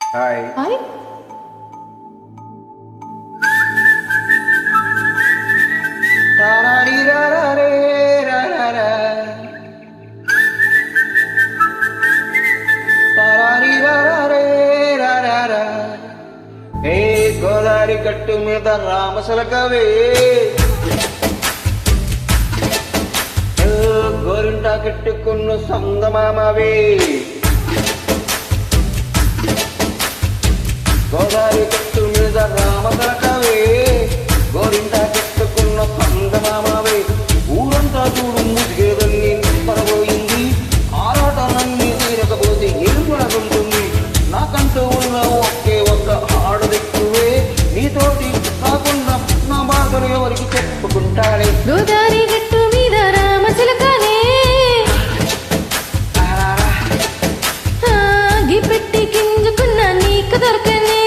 Hi hi. ఏ గోదారి గట్టు మీద రామసలకవే గోరింటా కట్టుకున్న సంగమామవే గోదారి గట్టు మీద రామసలకవే గోరింటా కట్టుకున్న సంగమామవే ఊరంతా చూడు ముదిగేదన్ని పడబోయింది ఆరాటలన్నీ తీరకపోతే ఏడుపడకుంటుంది నాకంటూ ఉన్న ఒకే ఒక్క ఆడదెక్కువే నీతోటి కాకుండా నా బాధలు ఎవరికి చెప్పుకుంటాడే గోదారి గట్టు మీద రామచిలకనే ఆగి పెట్టి గింజుకున్న నీకు దొరకనే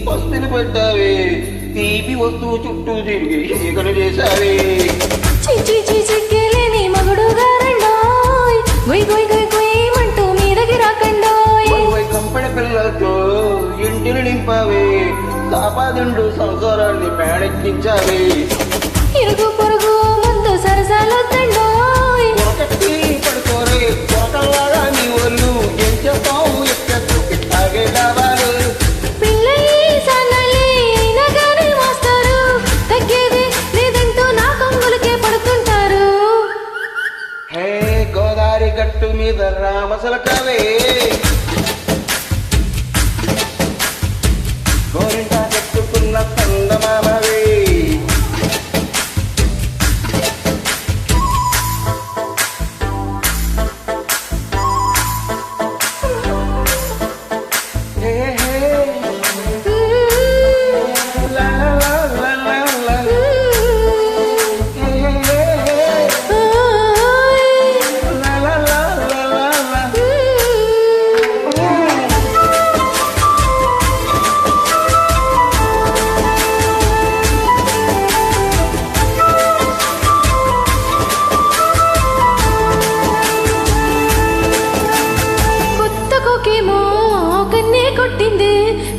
పస్తులు పెట్టావే తీపి వస్తువు చుట్టూ తిరిగి ఈగలు చేశావే చిక్కేలేని మగుడు గారండోయ్ గొయ్ గొయ్ గొయ్ గొయ్ అంటూ మీదకి రాకండోయ్ కంపెని పిల్లలతో ఇంటిని నింపావే దాపాదిండు సంసారాన్ని పేడెక్కించావే ఇరుగు పొరుగు ముందు సరసాలొద్దండోయ్ కొరకట్టి పడుకోరే కొరకల్లాగా నీ ఒళ్ళు ఏం చేస్తావు ఎక్కచ్చు ఇట్లాగే కావాలి గోదారి గట్టు మీద రామసలకవే గోరింటా కట్టుకున్న సంగమామవే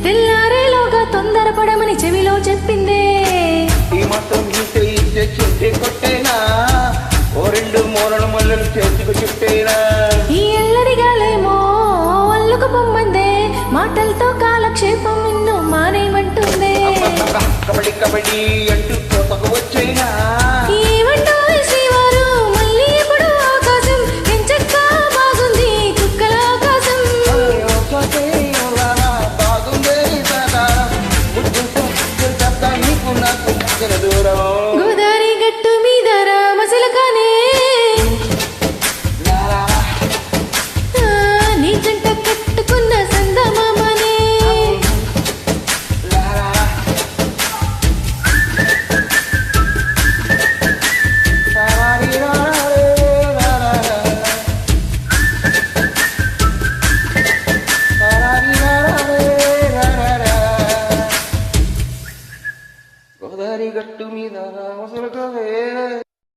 తెల్లారేలోగా తొందరపడమని చెవిలో చెప్పిందే ఈ మాత్రం ఇంటే ఇచ్చే చుట్టే కొట్టేనా ఓ రెండు మూలను మల్లెలు చేతికి చుట్టేనా ఈ ఎల్లడిగాలేమో అల్లుకు పొమ్మందే మాటలతో కాలక్షేపం నిన్ను మానేయమంటుందే కబడ్డీ కబడ్డీ అంటూ కోతకు వచ్చేనా ఏమంటో శ్రీవారు మళ్ళీ ఎప్పుడు ఆకాశం ఎంచక్క బాగుంది చుక్కల ఆకాశం గోదారి గట్టు మీద రామచిలకనే నీ జంట కట్టుకున్న సందమామనే గోదారి గట్టు మీద రామసలకవే